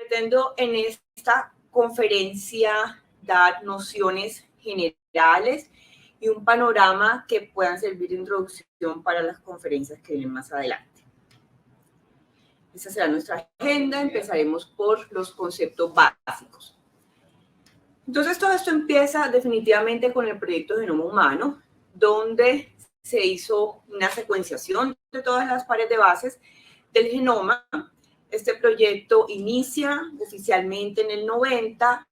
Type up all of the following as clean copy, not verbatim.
Pretendo en esta conferencia dar nociones generales y un panorama que puedan servir de introducción para las conferencias que vienen más adelante. Esa será nuestra agenda. Empezaremos por los conceptos básicos. Entonces, todo esto empieza definitivamente con el proyecto Genoma Humano, donde se hizo una secuenciación de todas las pares de bases del genoma. Este proyecto inicia oficialmente en el 90,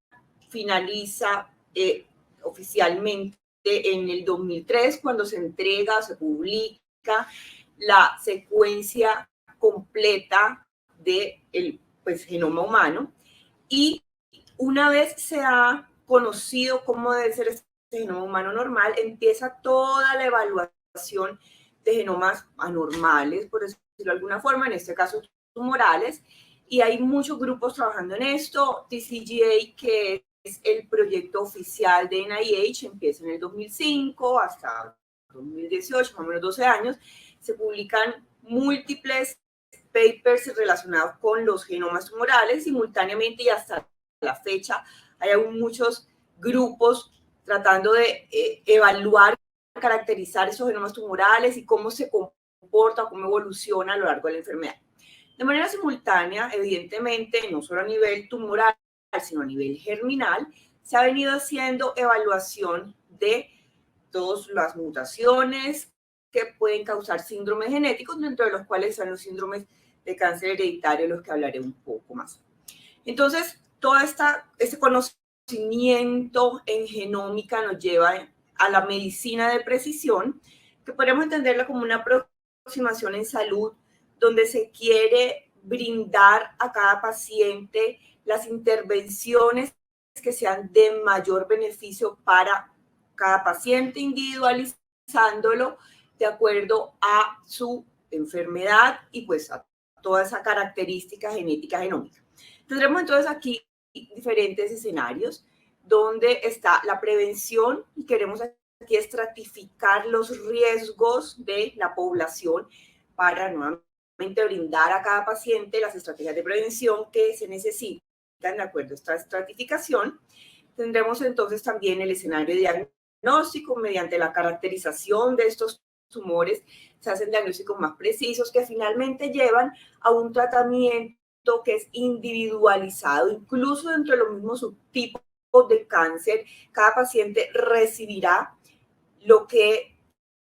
finaliza oficialmente en el 2003, cuando se entrega o se publica la secuencia completa del genoma humano. Y una vez se ha conocido cómo debe ser este genoma humano normal, empieza toda la evaluación de genomas anormales, por decirlo de alguna forma, en este caso tumorales, y hay muchos grupos trabajando en esto. TCGA, que es el proyecto oficial de NIH, empieza en el 2005 hasta 2018, más o menos 12 años. Se publican múltiples papers relacionados con los genomas tumorales simultáneamente, y hasta la fecha hay aún muchos grupos tratando de evaluar, caracterizar esos genomas tumorales y cómo se comporta, cómo evoluciona a lo largo de la enfermedad. De manera simultánea, evidentemente, no solo a nivel tumoral, sino a nivel germinal, se ha venido haciendo evaluación de todas las mutaciones que pueden causar síndromes genéticos, dentro de los cuales están los síndromes de cáncer hereditario, de los que hablaré un poco más. Entonces, todo este conocimiento en genómica nos lleva a la medicina de precisión, que podemos entenderla como una aproximación en salud, donde se quiere brindar a cada paciente las intervenciones que sean de mayor beneficio para cada paciente, individualizándolo de acuerdo a su enfermedad y pues a toda esa característica genética genómica. Tendremos entonces aquí diferentes escenarios donde está la prevención, y queremos aquí estratificar los riesgos de la población para nuevamente brindar a cada paciente las estrategias de prevención que se necesitan de acuerdo a esta estratificación. Tendremos entonces también el escenario de diagnóstico. Mediante la caracterización de estos tumores se hacen diagnósticos más precisos que finalmente llevan a un tratamiento que es individualizado. Incluso dentro de los mismos subtipos de cáncer, cada paciente recibirá lo que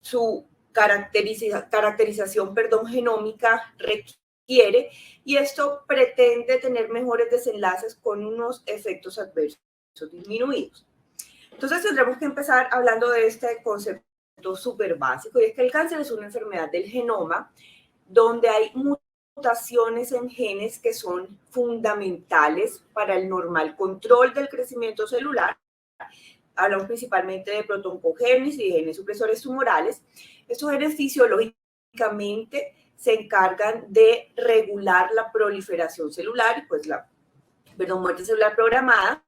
su caracterización genómica requiere, y esto pretende tener mejores desenlaces con unos efectos adversos disminuidos. Entonces tendremos que empezar hablando de este concepto súper básico, y es que el cáncer es una enfermedad del genoma donde hay mutaciones en genes que son fundamentales para el normal control del crecimiento celular. Hablamos principalmente de protoncogénesis y de genes supresores tumorales. Estos genes fisiológicamente se encargan de regular la proliferación celular y pues muerte celular programada.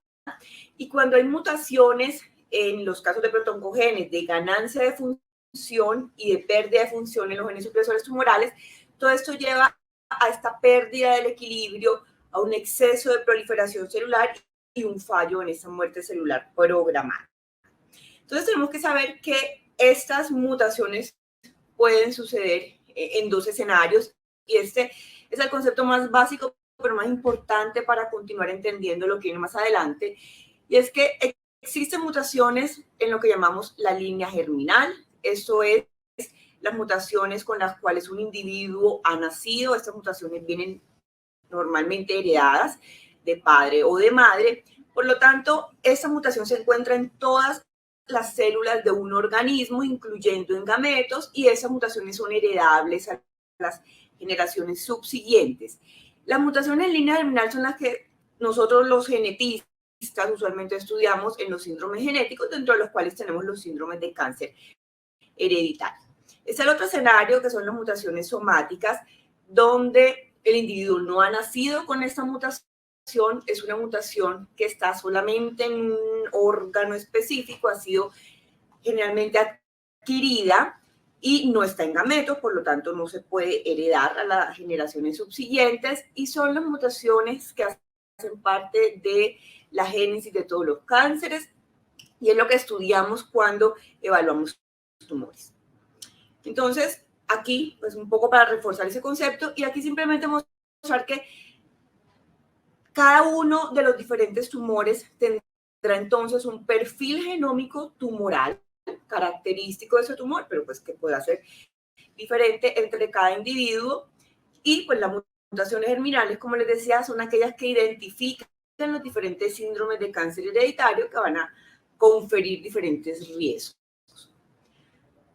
Y cuando hay mutaciones, en los casos de protoncogenes, de ganancia de función y de pérdida de función en los genes supresores tumorales, todo esto lleva a esta pérdida del equilibrio, a un exceso de proliferación celular y un fallo en esa muerte celular programada. Entonces tenemos que saber que estas mutaciones pueden suceder en dos escenarios, y este es el concepto más básico pero más importante para continuar entendiendo lo que viene más adelante, y es que existen mutaciones en lo que llamamos la línea germinal. Esto es las mutaciones con las cuales un individuo ha nacido. Estas mutaciones vienen normalmente heredadas de padre o de madre. Por lo tanto, esta mutación se encuentra en todas las células de un organismo, incluyendo en gametos, y esas mutaciones son heredables a las generaciones subsiguientes. Las mutaciones en línea germinal son las que nosotros los genetistas usualmente estudiamos en los síndromes genéticos, dentro de los cuales tenemos los síndromes de cáncer hereditario. Es el otro escenario, que son las mutaciones somáticas, donde el individuo no ha nacido con esta mutación, es una mutación que está solamente en un órgano específico, ha sido generalmente adquirida y no está en gametos, por lo tanto no se puede heredar a las generaciones subsiguientes, y son las mutaciones que hacen parte de la génesis de todos los cánceres y es lo que estudiamos cuando evaluamos tumores. Entonces, aquí, pues un poco para reforzar ese concepto y aquí simplemente mostrar que cada uno de los diferentes tumores tendrá entonces un perfil genómico tumoral característico de ese tumor, pero pues que pueda ser diferente entre cada individuo y pues las mutaciones germinales, como les decía, son aquellas que identifican los diferentes síndromes de cáncer hereditario que van a conferir diferentes riesgos.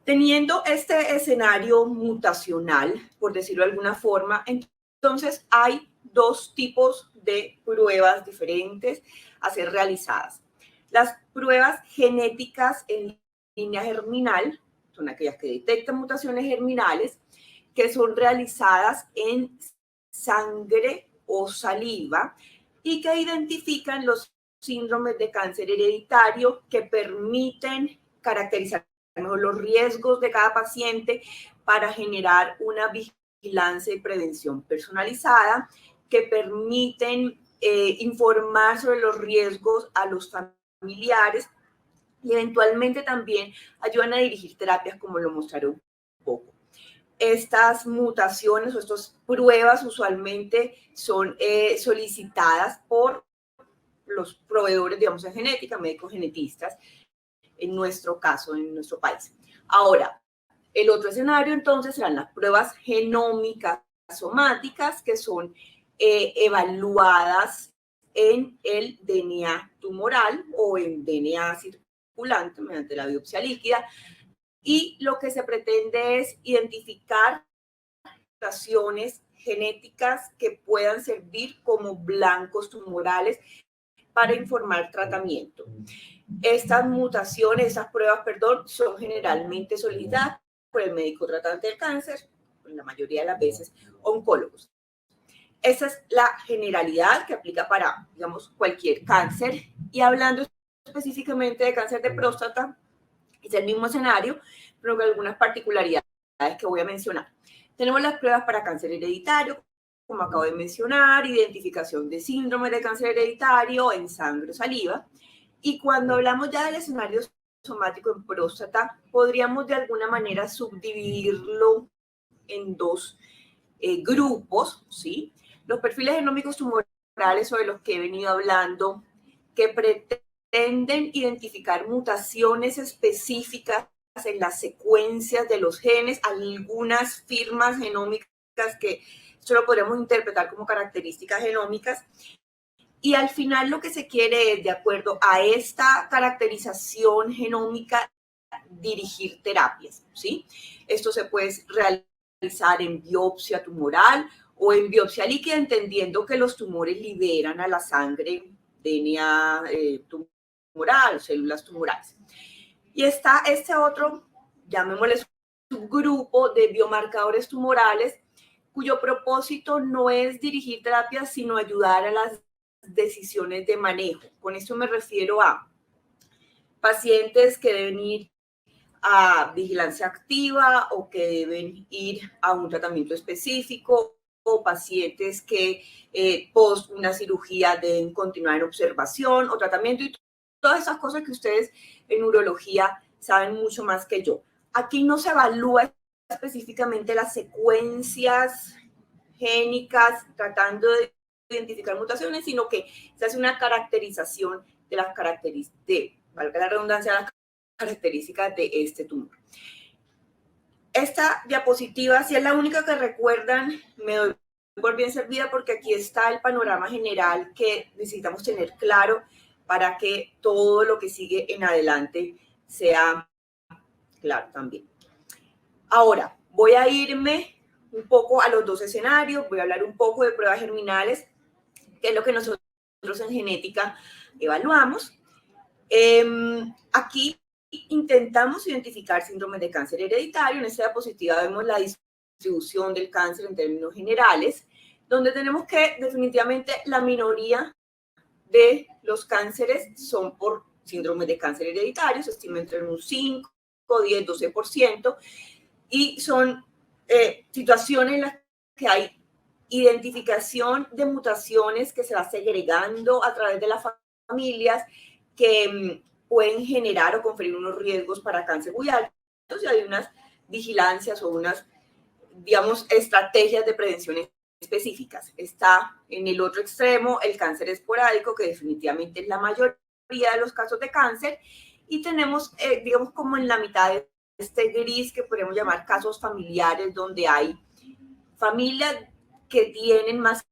Teniendo este escenario mutacional, por decirlo de alguna forma, entonces hay dos tipos de pruebas diferentes a ser realizadas. Las pruebas genéticas en línea germinal son aquellas que detectan mutaciones germinales, que son realizadas en sangre o saliva y que identifican los síndromes de cáncer hereditario que permiten caracterizar los riesgos de cada paciente para generar una vigilancia y prevención personalizada, que permiten informar sobre los riesgos a los familiares y eventualmente también ayudan a dirigir terapias, como lo mostraré un poco. Estas mutaciones o estas pruebas usualmente son solicitadas por los proveedores, digamos, en genética, médicos genetistas, en nuestro caso, en nuestro país. Ahora, el otro escenario entonces serán las pruebas genómicas somáticas que son evaluadas en el DNA tumoral o en DNA circulante mediante la biopsia líquida y lo que se pretende es identificar mutaciones genéticas que puedan servir como blancos tumorales para informar tratamiento. Estas mutaciones, estas pruebas, son generalmente solicitadas por el médico tratante del cáncer, en la mayoría de las veces oncólogos. Esa es la generalidad que aplica para, digamos, cualquier cáncer. Y hablando específicamente de cáncer de próstata, es el mismo escenario, pero con algunas particularidades que voy a mencionar. Tenemos las pruebas para cáncer hereditario, como acabo de mencionar, identificación de síndromes de cáncer hereditario en sangre o saliva. Y cuando hablamos ya del escenario somático en próstata, podríamos de alguna manera subdividirlo en dos grupos, ¿sí? Los perfiles genómicos tumorales sobre los que he venido hablando, que pretenden identificar mutaciones específicas en las secuencias de los genes, algunas firmas genómicas que esto lo podríamos interpretar como características genómicas. Y al final lo que se quiere es, de acuerdo a esta caracterización genómica, dirigir terapias, ¿sí? Esto se puede realizar en biopsia tumoral o en biopsia líquida, entendiendo que los tumores liberan a la sangre DNA tumoral, células tumorales. Y está este otro, llamémosle subgrupo de biomarcadores tumorales, cuyo propósito no es dirigir terapias, sino ayudar a las decisiones de manejo. Con esto me refiero a pacientes que deben ir a vigilancia activa o que deben ir a un tratamiento específico, o pacientes que post una cirugía deben continuar en observación o tratamiento, y todas esas cosas que ustedes en urología saben mucho más que yo. Aquí no se evalúa específicamente las secuencias génicas tratando de identificar mutaciones, sino que se hace una caracterización de las características, valga la redundancia, las características de este tumor. Esta diapositiva, si es la única que recuerdan, me doy por bien servida porque aquí está el panorama general que necesitamos tener claro para que todo lo que sigue en adelante sea claro también. Ahora, voy a irme un poco a los dos escenarios, voy a hablar un poco de pruebas germinales, que es lo que nosotros en genética evaluamos. Aquí intentamos identificar síndromes de cáncer hereditario. En esta diapositiva vemos la distribución del cáncer en términos generales, donde tenemos que definitivamente la minoría de los cánceres son por síndromes de cáncer hereditario, se estima entre un 5, 10, 12%, y son situaciones en las que hay identificación de mutaciones que se va segregando a través de las familias que pueden generar o conferir unos riesgos para cáncer muy altos, y hay unas vigilancias o unas, digamos, estrategias de prevención específicas. Está en el otro extremo el cáncer esporádico, que definitivamente es la mayoría de los casos de cáncer, y tenemos, digamos, como en la mitad de este gris que podemos llamar casos familiares, donde hay familias que tienen más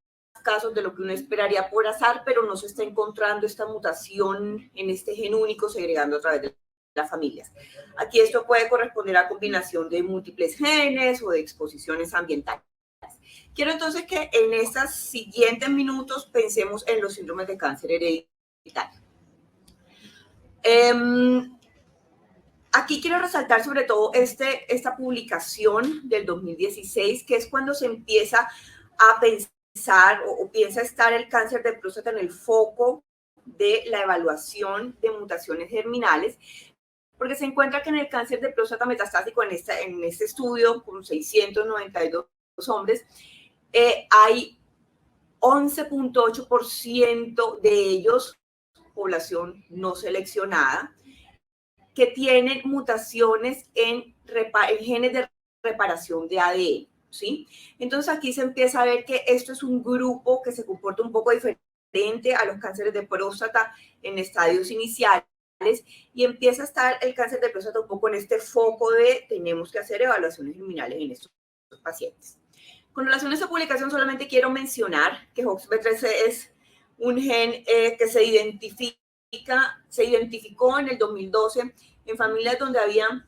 casos de lo que uno esperaría por azar, pero no se está encontrando esta mutación en este gen único segregando a través de las familias. Aquí esto puede corresponder a combinación de múltiples genes o de exposiciones ambientales. Quiero entonces que en estos siguientes minutos pensemos en los síndromes de cáncer hereditario. Aquí quiero resaltar sobre todo esta publicación del 2016, que es cuando se empieza a pensar o piensa estar el cáncer de próstata en el foco de la evaluación de mutaciones germinales, porque se encuentra que en el cáncer de próstata metastásico, en este estudio con 692 hombres, hay 11.8% de ellos, población no seleccionada, que tienen mutaciones en genes de reparación de ADN, ¿sí? Entonces aquí se empieza a ver que esto es un grupo que se comporta un poco diferente a los cánceres de próstata en estadios iniciales, y empieza a estar el cáncer de próstata un poco en este foco de tenemos que hacer evaluaciones germinales en estos pacientes. Con relación a esta publicación, solamente quiero mencionar que HOXB13 es un gen que se identificó en el 2012 en familias donde había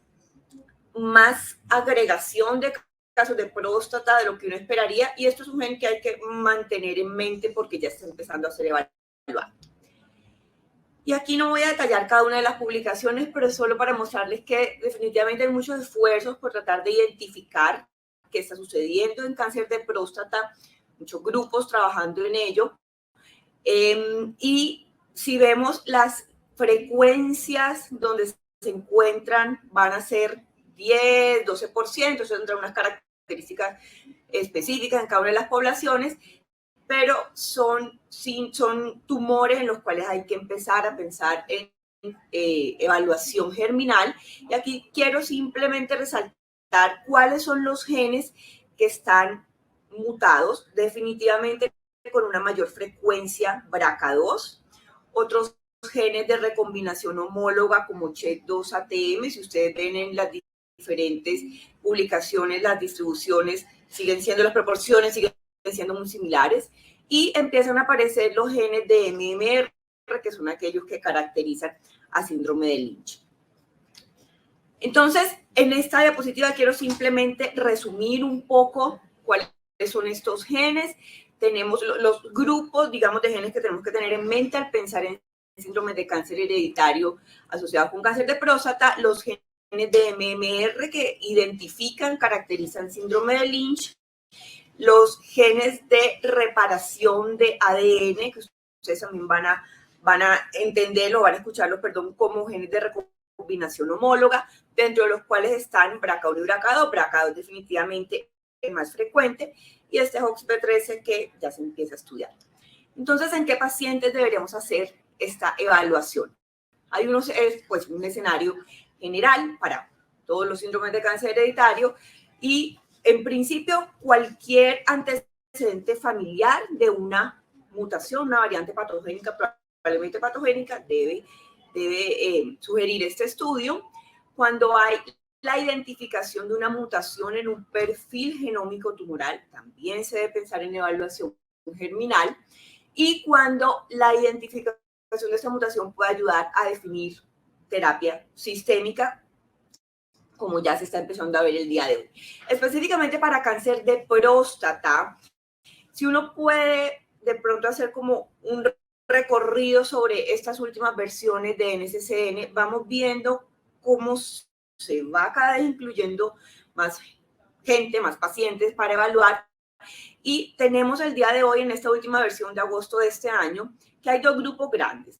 más agregación de casos de próstata de lo que uno esperaría, y esto es un gen que hay que mantener en mente porque ya está empezando a ser evaluado. Y aquí no voy a detallar cada una de las publicaciones, pero es solo para mostrarles que definitivamente hay muchos esfuerzos por tratar de identificar qué está sucediendo en cáncer de próstata, muchos grupos trabajando en ello. Y si vemos las frecuencias donde se encuentran, van a ser 10, 12%, eso tendrá unas características específicas en cada una de las poblaciones, pero son tumores en los cuales hay que empezar a pensar en evaluación germinal. Y aquí quiero simplemente resaltar cuáles son los genes que están mutados, definitivamente con una mayor frecuencia BRCA2, otros genes de recombinación homóloga como CHEK2-ATM. Si ustedes ven en las diferentes publicaciones, las distribuciones siguen siendo, las proporciones siguen siendo muy similares, y empiezan a aparecer los genes de MMR, que son aquellos que caracterizan a síndrome de Lynch. Entonces, en esta diapositiva quiero simplemente resumir un poco cuáles son estos genes. Tenemos los grupos, digamos, de genes que tenemos que tener en mente al pensar en síndromes de cáncer hereditario asociados con cáncer de próstata, los genes de MMR que identifican, caracterizan síndrome de Lynch, los genes de reparación de ADN, que ustedes también van a entenderlo, van a escucharlo, perdón, como genes de recombinación homóloga, dentro de los cuales están BRCA1 y BRCA2. BRCA2 definitivamente es más frecuente, y este HOXB13 que ya se empieza a estudiar. Entonces, ¿en qué pacientes deberíamos hacer esta evaluación? Hay un escenario general para todos los síndromes de cáncer hereditario, y en principio cualquier antecedente familiar de una mutación, una variante patogénica, probablemente patogénica, debe sugerir este estudio. Cuando hay la identificación de una mutación en un perfil genómico tumoral, también se debe pensar en evaluación germinal, y cuando la identificación de esta mutación puede ayudar a definir terapia sistémica, como ya se está empezando a ver el día de hoy. Específicamente para cáncer de próstata, si uno puede de pronto hacer como un recorrido sobre estas últimas versiones de NCCN, vamos viendo cómo se va cada vez incluyendo más gente, más pacientes para evaluar. Y tenemos el día de hoy, en esta última versión de agosto de este año, que hay dos grupos grandes.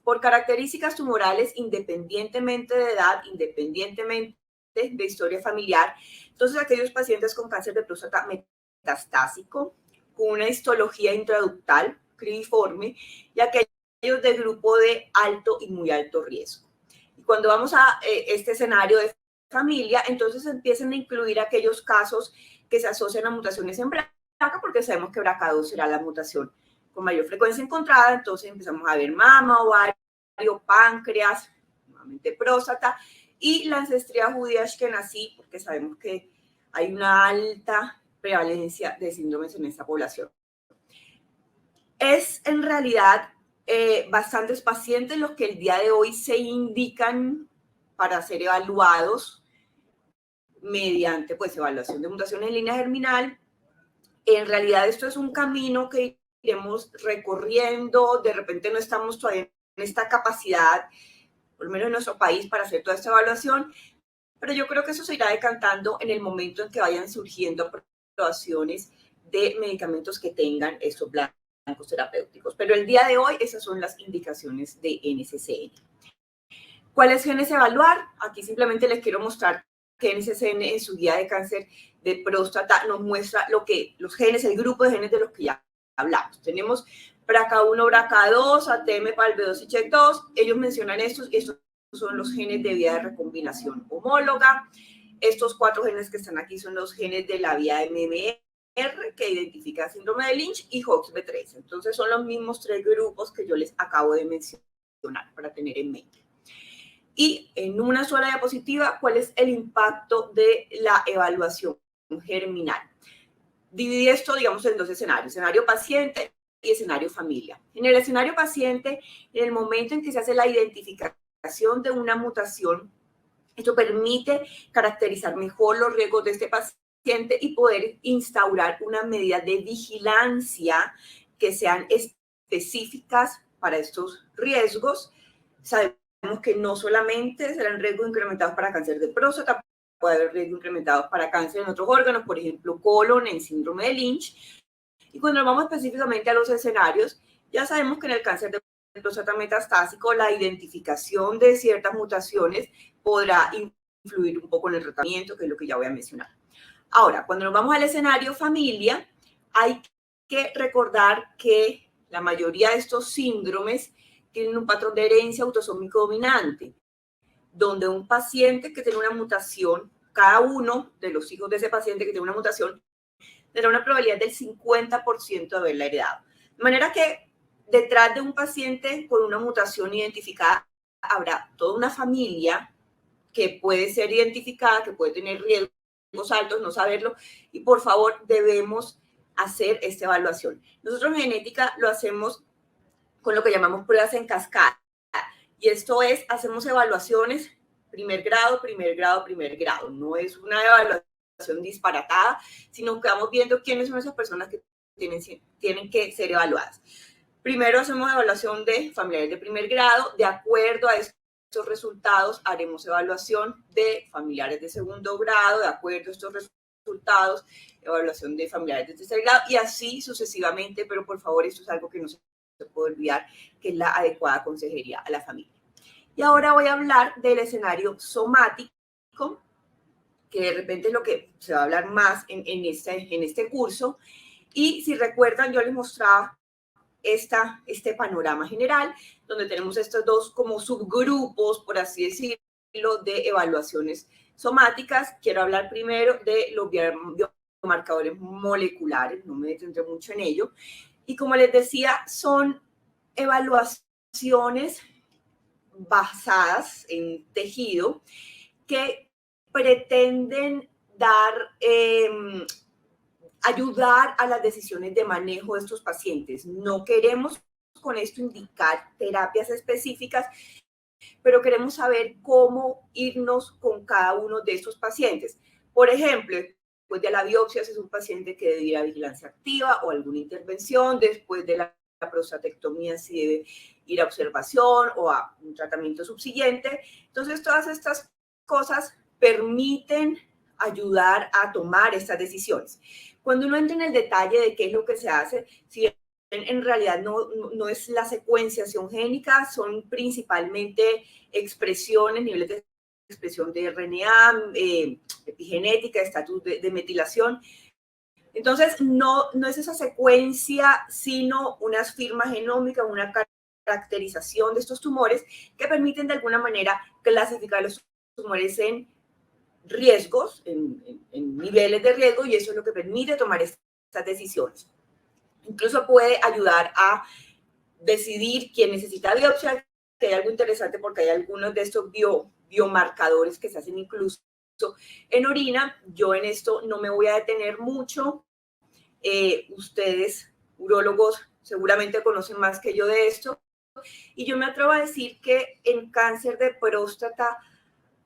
Por características tumorales, independientemente de edad, independientemente de historia familiar. Entonces, aquellos pacientes con cáncer de próstata metastásico, con una histología intraductal cribiforme y aquellos de grupo de alto y muy alto riesgo. Y cuando vamos a este escenario de familia, entonces empiezan a incluir aquellos casos que se asocian a mutaciones en BRCA, porque sabemos que BRCA2 será la mutación con mayor frecuencia encontrada, entonces empezamos a ver mama, ovario, páncreas, nuevamente próstata, y la ancestría judía ashkenazí, porque sabemos que hay una alta prevalencia de síndromes en esta población. Es en realidad bastantes pacientes los que el día de hoy se indican para ser evaluados mediante pues evaluación de mutaciones en línea germinal. En realidad esto es un camino que iremos recorriendo, de repente no estamos todavía en esta capacidad, por lo menos en nuestro país, para hacer toda esta evaluación, pero yo creo que eso se irá decantando en el momento en que vayan surgiendo aprobaciones de medicamentos que tengan estos blancos terapéuticos. Pero el día de hoy esas son las indicaciones de NCCN. ¿Cuáles genes evaluar? Aquí simplemente les quiero mostrar que NCCN en su guía de cáncer de próstata nos muestra los genes, el grupo de genes de los que ya hablamos. Tenemos BRCA1, BRCA2, ATM, PALB2 y CHEK2. Ellos mencionan estos son los genes de vía de recombinación homóloga. Estos 4 genes que están aquí son los genes de la vía MMR, que identifica síndrome de Lynch, y HOXB3. Entonces son los mismos 3 grupos que yo les acabo de mencionar para tener en mente. Y en una sola diapositiva, ¿cuál es el impacto de la evaluación germinal? Dividí esto, digamos, en 2 escenarios: escenario paciente y escenario familia. En el escenario paciente, en el momento en que se hace la identificación de una mutación, esto permite caracterizar mejor los riesgos de este paciente y poder instaurar una medida de vigilancia que sean específicas para estos riesgos. Sabemos que no solamente serán riesgos incrementados para cáncer de próstata, puede haber riesgos incrementados para cáncer en otros órganos, por ejemplo, colon, en síndrome de Lynch. Y cuando nos vamos específicamente a los escenarios, ya sabemos que en el cáncer de próstata metastásico la identificación de ciertas mutaciones podrá influir un poco en el tratamiento, que es lo que ya voy a mencionar. Ahora, cuando nos vamos al escenario familia, hay que recordar que la mayoría de estos síndromes tienen un patrón de herencia autosómico dominante, donde un paciente que tiene una mutación, cada uno de los hijos de ese paciente que tiene una mutación, tendrá una probabilidad del 50% de haberla heredado. De manera que detrás de un paciente con una mutación identificada habrá toda una familia que puede ser identificada, que puede tener riesgos altos, no saberlo, y por favor debemos hacer esta evaluación. Nosotros en genética lo hacemos con lo que llamamos pruebas en cascada, y esto es, hacemos evaluaciones primer grado, primer grado, primer grado. No es una evaluación disparatada, sino que vamos viendo quiénes son esas personas que tienen que ser evaluadas. Primero hacemos evaluación de familiares de primer grado. De acuerdo a estos resultados, haremos evaluación de familiares de segundo grado. De acuerdo a estos resultados, evaluación de familiares de tercer grado, y así sucesivamente. Pero por favor, esto es algo que no se puede olvidar, que es la adecuada consejería a la familia. Y ahora voy a hablar del escenario somático, que de repente es lo que se va a hablar más en este curso. Y si recuerdan, yo les mostraba este panorama general, donde tenemos estos 2 como subgrupos, por así decirlo, de evaluaciones somáticas. Quiero hablar primero de los biomarcadores moleculares, no me detendré mucho en ello. Y como les decía, son evaluaciones basadas en tejido que pretenden ayudar a las decisiones de manejo de estos pacientes. No queremos con esto indicar terapias específicas, pero queremos saber cómo irnos con cada uno de estos pacientes. Por ejemplo, después de la biopsia, si es un paciente que debe ir a vigilancia activa o alguna intervención. Después de la prostatectomía, si debe ir a observación o a un tratamiento subsiguiente. Entonces, todas estas cosas permiten ayudar a tomar estas decisiones. Cuando uno entra en el detalle de qué es lo que se hace, si en realidad no es la secuenciación génica, son principalmente expresiones, niveles de expresión de RNA, epigenética, estatus de metilación, Entonces, no es esa secuencia, sino unas firmas genómicas, una caracterización de estos tumores que permiten de alguna manera clasificar los tumores en riesgos, en niveles de riesgo, y eso es lo que permite tomar estas decisiones. Incluso puede ayudar a decidir quién necesita biopsia, que hay algo interesante porque hay algunos de estos biomarcadores que se hacen incluso en orina. Yo en esto no me voy a detener mucho. Ustedes, urólogos, seguramente conocen más que yo de esto. Y yo me atrevo a decir que en cáncer de próstata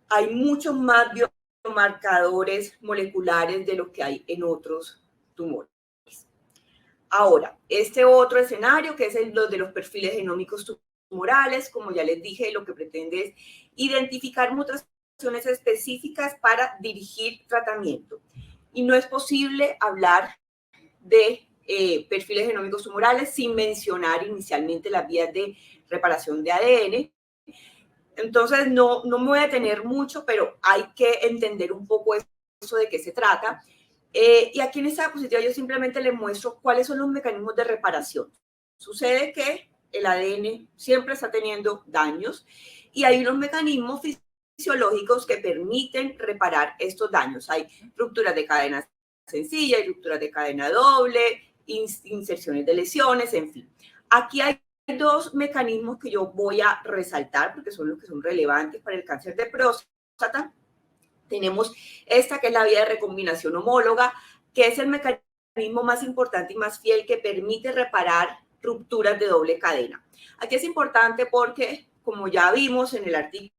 hay muchos más biomarcadores moleculares de lo que hay en otros tumores. Ahora, este otro escenario, que es el de los perfiles genómicos tumorales, como ya les dije, lo que pretende es identificar mutaciones específicas para dirigir tratamiento. Y no es posible hablar de perfiles genómicos tumorales sin mencionar inicialmente las vías de reparación de ADN. Entonces, no me voy a detener mucho, pero hay que entender un poco eso de qué se trata. Y aquí en esta diapositiva yo simplemente les muestro cuáles son los mecanismos de reparación. Sucede que el ADN siempre está teniendo daños y hay unos mecanismos fisiológicos que permiten reparar estos daños. Hay rupturas de cadena sencilla, hay rupturas de cadena doble, inserciones de lesiones, en fin. Aquí hay dos mecanismos que yo voy a resaltar porque son los que son relevantes para el cáncer de próstata. Tenemos esta que es la vía de recombinación homóloga, que es el mecanismo más importante y más fiel que permite reparar rupturas de doble cadena. Aquí es importante porque, como ya vimos en el artículo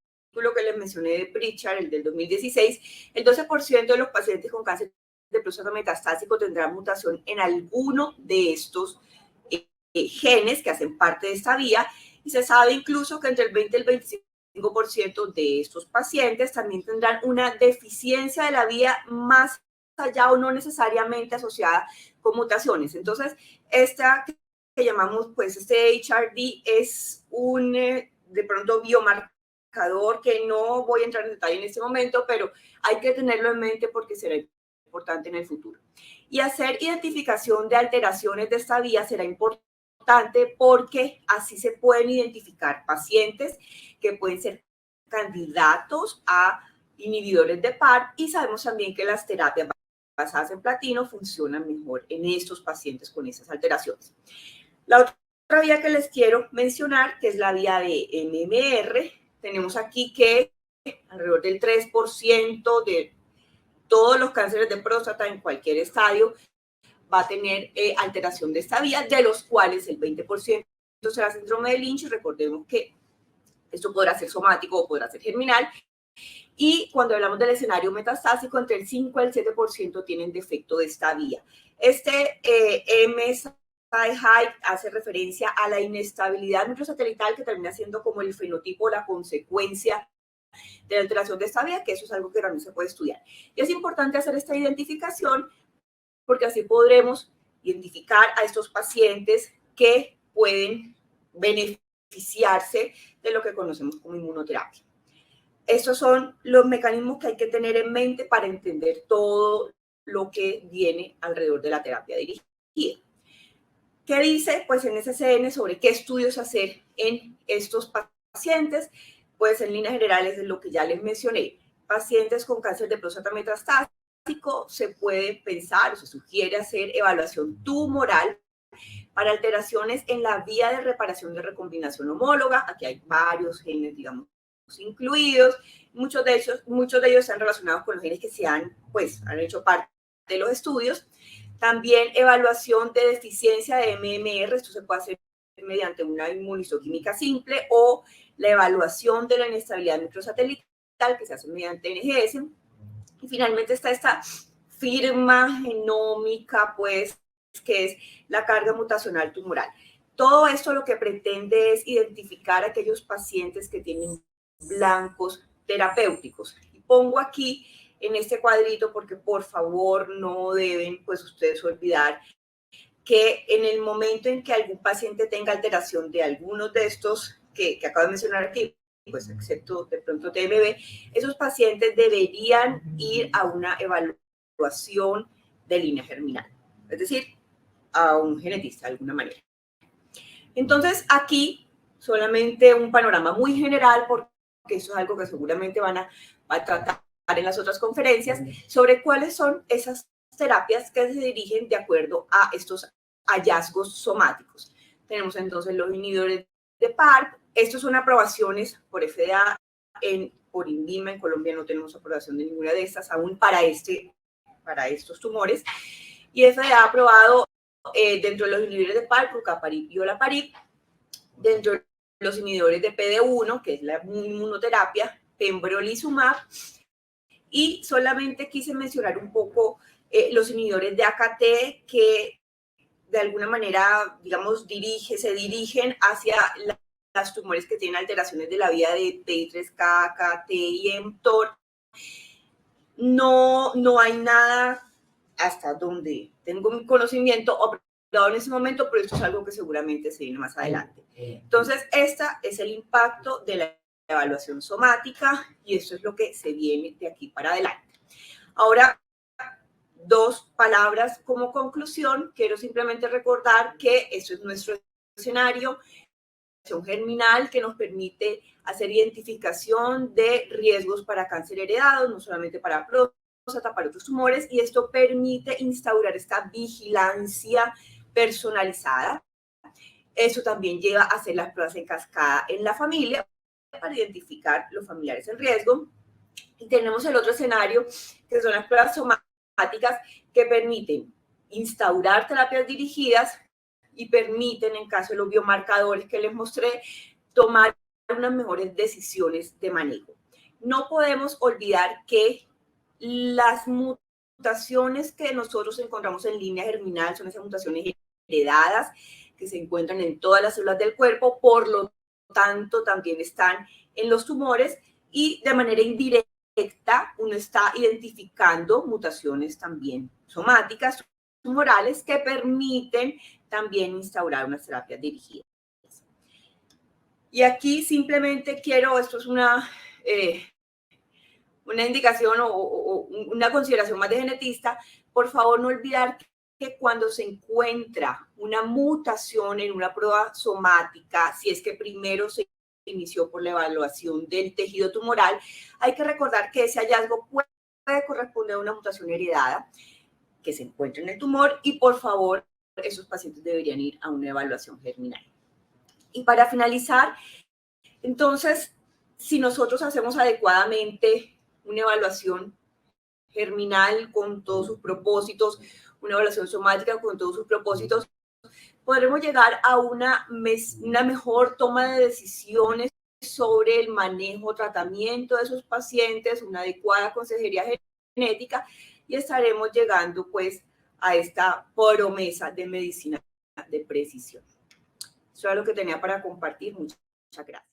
que les mencioné de Pritchard, el del 2016, el 12% de los pacientes con cáncer de próstata metastásico tendrán mutación en alguno de estos genes que hacen parte de esta vía, y se sabe incluso que entre el 20 y el 25% de estos pacientes también tendrán una deficiencia de la vía más allá o no necesariamente asociada con mutaciones. Entonces, esta que llamamos, pues, este HRD es un, de pronto, biomarcador que no voy a entrar en detalle en este momento, pero hay que tenerlo en mente porque será importante en el futuro. Y hacer identificación de alteraciones de esta vía será importante porque así se pueden identificar pacientes que pueden ser candidatos a inhibidores de PARP, y sabemos también que las terapias basadas en platino funcionan mejor en estos pacientes con esas alteraciones. La otra vía que les quiero mencionar, que es la vía de MMR, tenemos aquí que alrededor del 3% de todos los cánceres de próstata en cualquier estadio va a tener alteración de esta vía, de los cuales el 20% será síndrome de Lynch. Recordemos que esto podrá ser somático o podrá ser germinal. Y cuando hablamos del escenario metastásico, entre el 5 y el 7% tienen defecto de esta vía. Este MSI-High hace referencia a la inestabilidad microsatelital, que termina siendo como el fenotipo, la consecuencia de la alteración de esta vía, que eso es algo que también se puede estudiar. Y es importante hacer esta identificación porque así podremos identificar a estos pacientes que pueden beneficiarse de lo que conocemos como inmunoterapia. Estos son los mecanismos que hay que tener en mente para entender todo lo que viene alrededor de la terapia dirigida. ¿Qué dice? Pues en SCN sobre qué estudios hacer en estos pacientes. Pues en líneas generales es lo que ya les mencioné. Pacientes con cáncer de próstata metastásico, se puede pensar o se sugiere hacer evaluación tumoral para alteraciones en la vía de reparación de recombinación homóloga. Aquí hay varios genes, digamos, incluidos. Muchos de ellos están relacionados con los genes que han hecho parte de los estudios. También evaluación de deficiencia de MMR. Esto se puede hacer mediante una inmunistoquímica simple, o la evaluación de la inestabilidad microsatelital, que se hace mediante NGS. Y finalmente está esta firma genómica, pues, que es la carga mutacional tumoral. Todo esto lo que pretende es identificar a aquellos pacientes que tienen blancos terapéuticos. Y pongo aquí en este cuadrito porque, por favor, no deben, pues, ustedes olvidar que en el momento en que algún paciente tenga alteración de algunos de estos que acabo de mencionar aquí, pues excepto de pronto TMB, esos pacientes deberían ir a una evaluación de línea germinal. es decir, a un genetista de alguna manera. Entonces, aquí solamente un panorama muy general, porque eso es algo que seguramente van a tratar en las otras conferencias, sobre cuáles son esas terapias que se dirigen de acuerdo a estos hallazgos somáticos. Tenemos entonces los inhibidores de PARP. Estos son aprobaciones por FDA, por INVIMA. En Colombia no tenemos aprobación de ninguna de estas aún para estos tumores. Y FDA ha aprobado dentro de los inhibidores de PARP, rucaparib y olaparib, dentro de los inhibidores de PD1, que es la inmunoterapia, pembrolizumab, y solamente quise mencionar un poco los inhibidores de AKT que de alguna manera, digamos, se dirigen hacia las tumores que tienen alteraciones de la vía de PI3K, AKT y mTOR. No hay nada hasta donde tengo mi conocimiento aprobado en ese momento, pero esto es algo que seguramente se viene más adelante. Entonces, este es el impacto de la evaluación somática y esto es lo que se viene de aquí para adelante. Ahora, 2 palabras como conclusión. Quiero simplemente recordar que esto es nuestro escenario germinal que nos permite hacer identificación de riesgos para cáncer heredado, no solamente para próstata, para otros tumores, y esto permite instaurar esta vigilancia personalizada. Eso también lleva a hacer las pruebas en cascada en la familia para identificar los familiares en riesgo. Y tenemos el otro escenario, que son las pruebas somáticas que permiten instaurar terapias dirigidas y permiten, en caso de los biomarcadores que les mostré, tomar unas mejores decisiones de manejo. No podemos olvidar que las mutaciones que nosotros encontramos en línea germinal son esas mutaciones heredadas que se encuentran en todas las células del cuerpo, por lo tanto también están en los tumores y de manera indirecta uno está identificando mutaciones también somáticas, tumorales, que permiten también instaurar unas terapias dirigidas. Y aquí simplemente quiero, esto es una indicación o una consideración más de genetista, por favor no olvidar que cuando se encuentra una mutación en una prueba somática, si es que primero se inició por la evaluación del tejido tumoral, hay que recordar que ese hallazgo puede corresponder a una mutación heredada que se encuentra en el tumor y por favor esos pacientes deberían ir a una evaluación germinal. Y para finalizar, entonces, si nosotros hacemos adecuadamente una evaluación germinal con todos sus propósitos, una evaluación somática con todos sus propósitos, podremos llegar a una mejor toma de decisiones sobre el manejo, tratamiento de esos pacientes, una adecuada consejería genética y estaremos llegando pues a esta promesa de medicina de precisión. Eso es lo que tenía para compartir. Muchas gracias.